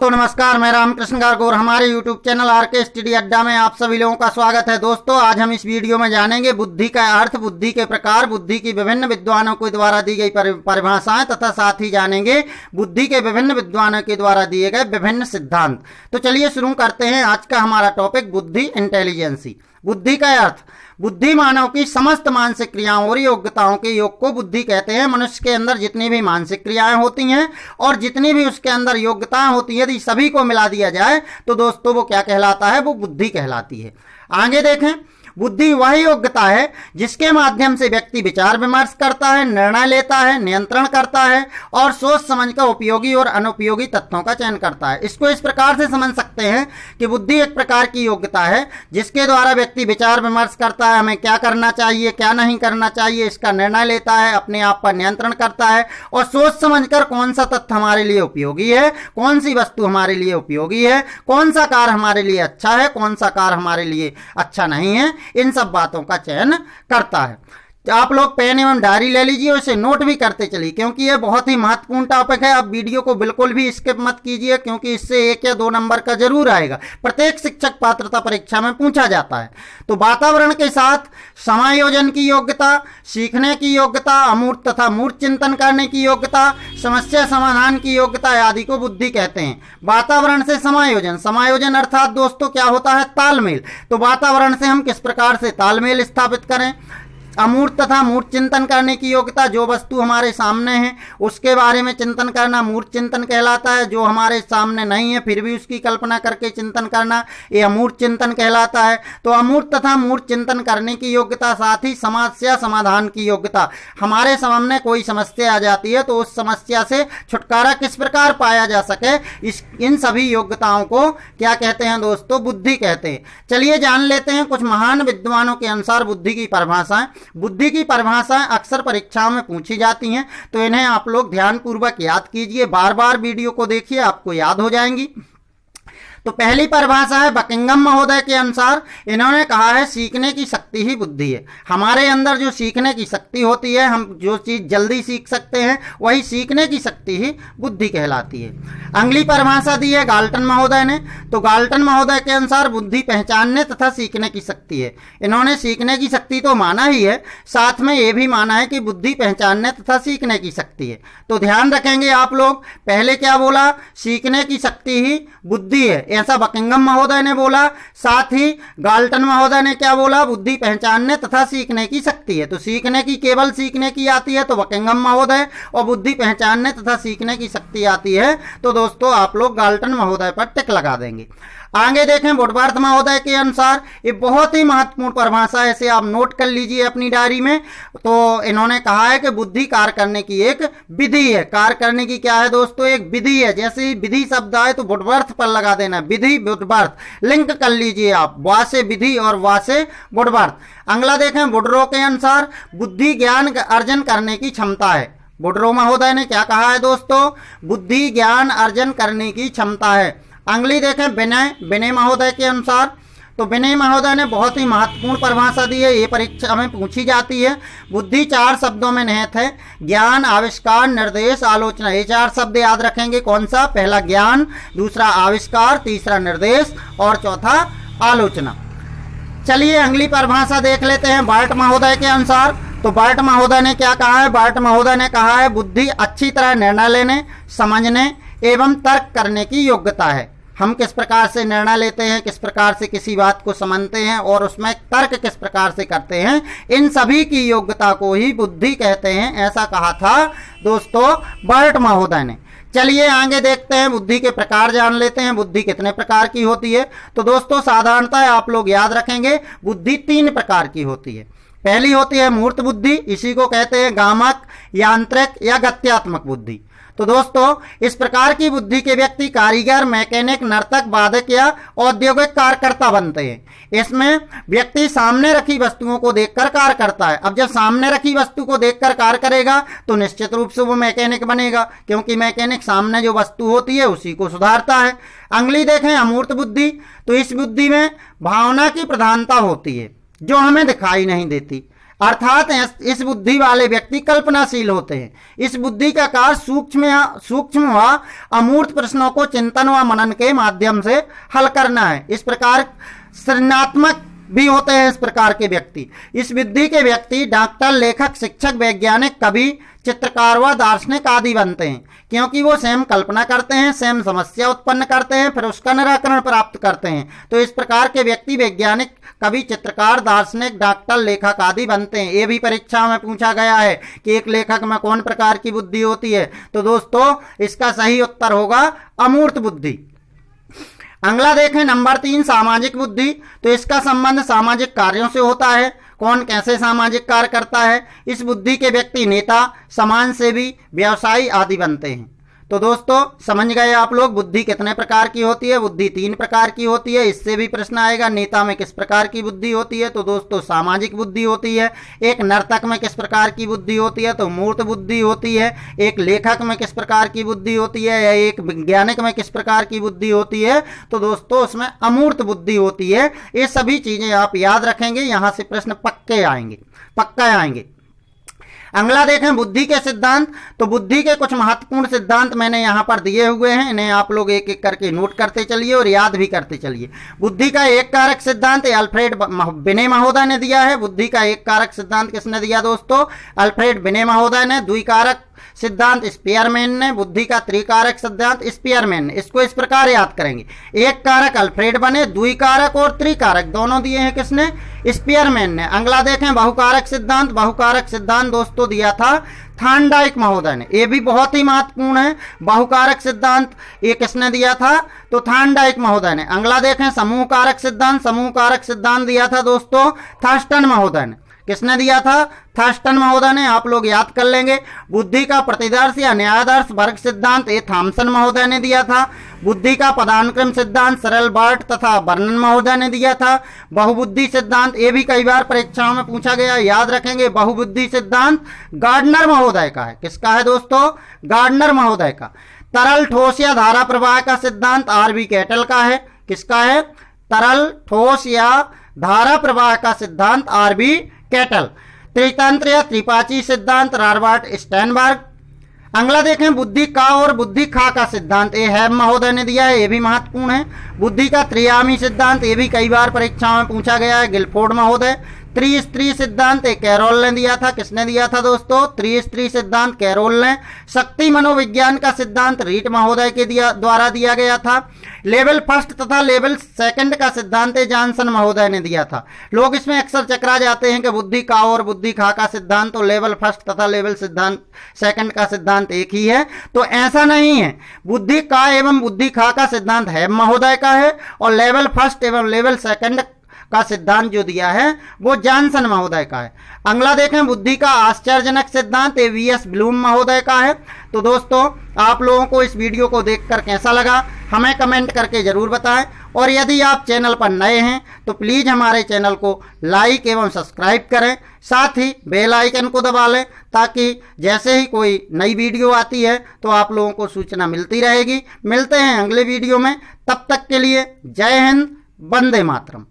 दोस्तों नमस्कार, मैं रामकृष्ण गारग और हमारे YouTube चैनल आरके स्टडी अड्डा में आप सभी लोगों का स्वागत है। दोस्तों आज हम इस वीडियो में जानेंगे बुद्धि का अर्थ, बुद्धि के प्रकार, बुद्धि की विभिन्न विद्वानों के द्वारा दी गई परिभाषाएं तथा साथ ही जानेंगे बुद्धि के विभिन्न विद्वानों के द्वारा दिए गए विभिन्न सिद्धांत। तो चलिए शुरू करते हैं आज का हमारा टॉपिक बुद्धि, इंटेलिजेंसी। बुद्धि का अर्थ, बुद्धि मानव की समस्त मानसिक क्रियाओं और योग्यताओं के योग को बुद्धि कहते हैं। मनुष्य के अंदर जितनी भी मानसिक क्रियाएं होती हैं और जितनी भी उसके अंदर योग्यताएं होती हैं, यदि सभी को मिला दिया जाए तो दोस्तों वो क्या कहलाता है? वो बुद्धि कहलाती है। आगे देखें, बुद्धि वह योग्यता है जिसके माध्यम से व्यक्ति विचार विमर्श करता है, निर्णय लेता है, नियंत्रण करता है और सोच समझकर उपयोगी और अनुपयोगी तथ्यों का चयन करता है। इसको इस प्रकार से समझ सकते हैं कि बुद्धि एक प्रकार की योग्यता है जिसके द्वारा व्यक्ति विचार विमर्श करता है, हमें क्या करना चाहिए, क्या नहीं करना चाहिए, इसका निर्णय लेता है, अपने आप पर नियंत्रण करता है और सोच समझकर कौन सा तथ्य हमारे लिए उपयोगी है, कौन सी वस्तु हमारे लिए उपयोगी है, कौन सा कार्य हमारे लिए अच्छा है, कौन सा कार्य हमारे लिए अच्छा नहीं है, इन सब बातों का चयन करता है। तो आप लोग पेन एवं डायरी ले लीजिए और इसे नोट भी करते चलिए क्योंकि यह बहुत ही महत्वपूर्ण टॉपिक है। अब वीडियो को बिल्कुल भी स्किप मत कीजिए क्योंकि इससे 1 या 2 नंबर का जरूर आएगा, प्रत्येक शिक्षक पात्रता परीक्षा में पूछा जाता है। तो वातावरण के साथ समायोजन की योग्यता, सीखने की योग्यता, अमूर्त तथा मूर्त चिंतन करने की योग्यता, समस्या समाधान की योग्यता आदि को बुद्धि कहते हैं। वातावरण से समायोजन, समायोजन अर्थात दोस्तों क्या होता है? तालमेल। तो वातावरण से हम किस प्रकार से तालमेल स्थापित करें। अमूर्त तथा मूर्त चिंतन करने की योग्यता, जो वस्तु हमारे सामने है उसके बारे में चिंतन करना मूर्त चिंतन कहलाता है। जो हमारे सामने नहीं है फिर भी उसकी कल्पना करके चिंतन करना, ये अमूर्त चिंतन कहलाता है। तो अमूर्त तथा मूर्त चिंतन करने की योग्यता, साथ ही समस्या समाधान की योग्यता, हमारे सामने कोई समस्या आ जाती है तो उस समस्या से छुटकारा किस प्रकार पाया जा सके, इन सभी योग्यताओं को क्या कहते हैं दोस्तों? बुद्धि कहते हैं। चलिए जान लेते हैं कुछ महान विद्वानों के अनुसार बुद्धि की परिभाषाएं। बुद्धि की परिभाषाएं अक्सर परीक्षाओं में पूछी जाती हैं तो इन्हें आप लोग ध्यानपूर्वक याद कीजिए, बार बार वीडियो को देखिए, आपको याद हो जाएंगी। तो पहली परिभाषा है बकिंघम महोदय के अनुसार, इन्होंने कहा है सीखने की शक्ति ही बुद्धि है। हमारे अंदर जो सीखने की शक्ति होती है, हम जो चीज़ जल्दी सीख सकते हैं वही सीखने की शक्ति ही बुद्धि कहलाती है। अगली परिभाषा दी है गाल्टन महोदय ने। तो गाल्टन महोदय के अनुसार बुद्धि पहचानने तथा सीखने की शक्ति है। इन्होंने सीखने की शक्ति तो माना ही है, साथ में ये भी माना है कि बुद्धि पहचानने तथा सीखने की शक्ति है। तो ध्यान रखेंगे आप लोग, पहले क्या बोला? सीखने की शक्ति ही बुद्धि है, ऐसा बकिंघम महोदय ने बोला। साथ ही गाल्टन महोदय ने क्या बोला? बुद्धि पहचानने तथा सीखने की शक्ति है। तो सीखने की, केवल सीखने की आती है तो बकिंघम महोदय, और बुद्धि पहचानने तथा सीखने की शक्ति आती है तो दोस्तों आप लोग गाल्टन महोदय पर टिक लगा देंगे। आगे देखें वुडवर्थ महोदय के अनुसार, ये बहुत ही महत्वपूर्ण परिभाषा है, इसे आप नोट कर लीजिए अपनी डायरी में। तो इन्होंने कहा है कि बुद्धि कार्य करने की एक विधि है। कार्य करने की क्या है दोस्तों? एक विधि है। जैसे ही विधि शब्द आए तो वुडवर्थ पर लगा देना, विधि वुडवर्थ, लिंक कर लीजिए आप, वा से विधि और वा से वुडवर्थ। अगला देखें वुडरो के अनुसार, बुद्धि ज्ञान अर्जन करने की क्षमता है। वुडरो महोदय ने क्या कहा है दोस्तों? बुद्धि ज्ञान अर्जन करने की क्षमता है। अगली देखें विनय महोदय के अनुसार, तो विनय महोदय ने बहुत ही महत्वपूर्ण परिभाषा दी है, ये परीक्षा में पूछी जाती है। बुद्धि 4 शब्दों में निहित है, ज्ञान, आविष्कार, निर्देश, आलोचना। ये 4 शब्द याद रखेंगे। कौन सा? पहला ज्ञान, दूसरा आविष्कार, तीसरा निर्देश और चौथा आलोचना। चलिए अगली परिभाषा देख लेते हैं बार्ट महोदय के अनुसार। तो बार्ट महोदय ने क्या कहा है? बार्ट महोदय ने कहा है बुद्धि अच्छी तरह निर्णय लेने, समझने एवं तर्क करने की योग्यता है। हम किस प्रकार से निर्णय लेते हैं, किस प्रकार से किसी बात को समझते हैं और उसमें तर्क किस प्रकार से करते हैं, इन सभी की योग्यता को ही बुद्धि कहते हैं, ऐसा कहा था दोस्तों बार्ट महोदय ने। चलिए आगे देखते हैं, बुद्धि के प्रकार जान लेते हैं। बुद्धि कितने प्रकार की होती है? तो दोस्तों साधारणतः आप लोग याद रखेंगे, बुद्धि 3 प्रकार की होती है। पहली होती है मूर्त बुद्धि, इसी को कहते हैं गामक, यांत्रिक या गत्यात्मक बुद्धि। तो दोस्तों इस प्रकार की बुद्धि के व्यक्ति कारीगर, मैकेनिक, नर्तक, वादक या औद्योगिक कार्यकर्ता बनते हैं। इसमें व्यक्ति सामने रखी वस्तुओं को देखकर कार्य करता है। अब जब सामने रखी वस्तु को देखकर कार्य करेगा तो निश्चित रूप से वो मैकेनिक बनेगा, क्योंकि मैकेनिक सामने जो वस्तु होती है उसी को सुधारता है। अगली देखें अमूर्त बुद्धि। तो इस बुद्धि में भावना की प्रधानता होती है जो हमें दिखाई नहीं देती। अर्थात इस बुद्धि वाले व्यक्ति कल्पनाशील होते हैं। इस बुद्धि का कार्य सूक्ष्म व अमूर्त प्रश्नों को चिंतन व मनन के माध्यम से हल करना है। इस प्रकार सृजनात्मक भी होते हैं इस प्रकार के व्यक्ति। इस बुद्धि के व्यक्ति डॉक्टर, लेखक, शिक्षक, वैज्ञानिक, कवि, चित्रकार व दार्शनिक आदि बनते हैं, क्योंकि वो स्वयं कल्पना करते हैं, स्वयं समस्या उत्पन्न करते हैं, फिर उसका निराकरण प्राप्त करते हैं। तो इस प्रकार के व्यक्ति वैज्ञानिक, कवि, चित्रकार, दार्शनिक, डॉक्टर, लेखक आदि बनते हैं। ये भी परीक्षा में पूछा गया है कि एक लेखक में कौन प्रकार की बुद्धि होती है। तो दोस्तों इसका सही उत्तर होगा अमूर्त बुद्धि। अगला देखें नंबर 3, सामाजिक बुद्धि। तो इसका संबंध सामाजिक कार्यों से होता है। कौन कैसे सामाजिक कार्य करता है। इस बुद्धि के व्यक्ति नेता, समाजसेवी, व्यवसायी आदि बनते हैं। तो दोस्तों समझ गए आप लोग बुद्धि कितने प्रकार की होती है। बुद्धि 3 प्रकार की होती है। इससे भी प्रश्न आएगा नेता में किस प्रकार की बुद्धि होती है। तो दोस्तों सामाजिक बुद्धि होती है। एक नर्तक में किस प्रकार की बुद्धि होती है। तो मूर्त बुद्धि होती है। एक लेखक में किस प्रकार की बुद्धि होती है, या एक वैज्ञानिक में किस प्रकार की बुद्धि होती है। तो दोस्तों उसमें अमूर्त बुद्धि होती है। ये सभी चीजें आप याद रखेंगे, यहां से प्रश्न पक्का आएंगे। अगला देखें बुद्धि के सिद्धांत। तो बुद्धि के कुछ महत्वपूर्ण सिद्धांत मैंने यहाँ पर दिए हुए हैं, इन्हें आप लोग एक एक करके नोट करते चलिए और याद भी करते चलिए। बुद्धि का एक कारक सिद्धांत अल्फ्रेड बिने महोदय ने दिया है। बुद्धि का एक कारक सिद्धांत किसने दिया दोस्तों? अल्फ्रेड बिने महोदय ने। द्विकारक सिद्धांत स्पीयरमैन ने। बुद्धि का त्रिकारक सिद्धांत स्पीयरमैन ने। इसको इस प्रकार याद करेंगे, एक कारक अल्फ्रेड बिने, द्विकारक और त्रिकारक दोनों दिए हैं किसने? स्पीयरमैन ने। अगला देखें बहुकारक सिद्धांत। बहुकारक सिद्धांत दोस्तों दिया था थॉर्नडाइक महोदय ने। ये भी बहुत ही महत्वपूर्ण है। बहुकारक सिद्धांत ये किसने दिया था? तो थॉर्नडाइक महोदय ने। अगला देखें समूह कारक सिद्धांत। समूह कारक सिद्धांत दिया था दोस्तों थर्स्टन महोदय ने। किसने दिया था? थर्स्टन महोदय ने। आप लोग याद कर लेंगे। बुद्धि का प्रतिदर्श या न्यायादर्श वर्ग सिद्धांत ये थॉमसन महोदय ने दिया था। बुद्धि का पदानुक्रम सिद्धांत सरल बर्ट तथा बर्नन महोदय ने दिया था। बहुबुद्धि सिद्धांत ये भी कई बार परीक्षाओं में पूछा गया, याद रखेंगे। बहुबुद्धि सिद्धांत गार्डनर महोदय का है। किसका है दोस्तों? गार्डनर महोदय का। तरल, ठोस या धारा प्रवाह का सिद्धांत आरबी कैटल का है। किसका है? तरल, ठोस या धारा प्रवाह का सिद्धांत आरबी कैटल। त्रितंत्र या त्रिपाची सिद्धांत रॉबर्ट स्टर्नबर्ग। अगला देखें बुद्धि का और बुद्धि खा का सिद्धांत ये हैब महोदय ने दिया है। ये भी महत्वपूर्ण है। बुद्धि का त्रियामी सिद्धांत ये भी कई बार परीक्षाओं में पूछा गया है, गिलफोर्ड महोदय। त्रिस्त्री सिद्धांत कैरोल ने दिया था। किसने दिया था दोस्तों? त्रिस्त्री सिद्धांत कैरोल ने। शक्ति मनोविज्ञान का सिद्धांत रीट महोदय के द्वारा दिया गया था। लेवल फर्स्ट तथा लेवल सेकंड का सिद्धांत जॉनसन महोदय ने दिया था। लोग इसमें अक्सर चकरा जाते हैं कि बुद्धि का और बुद्धि खा का सिद्धांत तो लेवल फर्स्ट तथा लेवल सिद्धांत सेकंड का सिद्धांत एक ही है। तो ऐसा नहीं है। बुद्धि का एवं बुद्धि खा का सिद्धांत हैब महोदय का है और लेवल फर्स्ट एवं लेवल सेकंड का सिद्धांत जो दिया है वो जॉनसन महोदय का है। अगला देखें बुद्धि का आश्चर्यजनक सिद्धांत वीएस ब्लूम महोदय का है। तो दोस्तों आप लोगों को इस वीडियो को देखकर कैसा लगा हमें कमेंट करके जरूर बताएं, और यदि आप चैनल पर नए हैं तो प्लीज़ हमारे चैनल को लाइक एवं सब्सक्राइब करें, साथ ही बेल आइकन को दबा लें ताकि जैसे ही कोई नई वीडियो आती है तो आप लोगों को सूचना मिलती रहेगी। मिलते हैं अगले वीडियो में, तब तक के लिए जय हिंद, वंदे मातरम।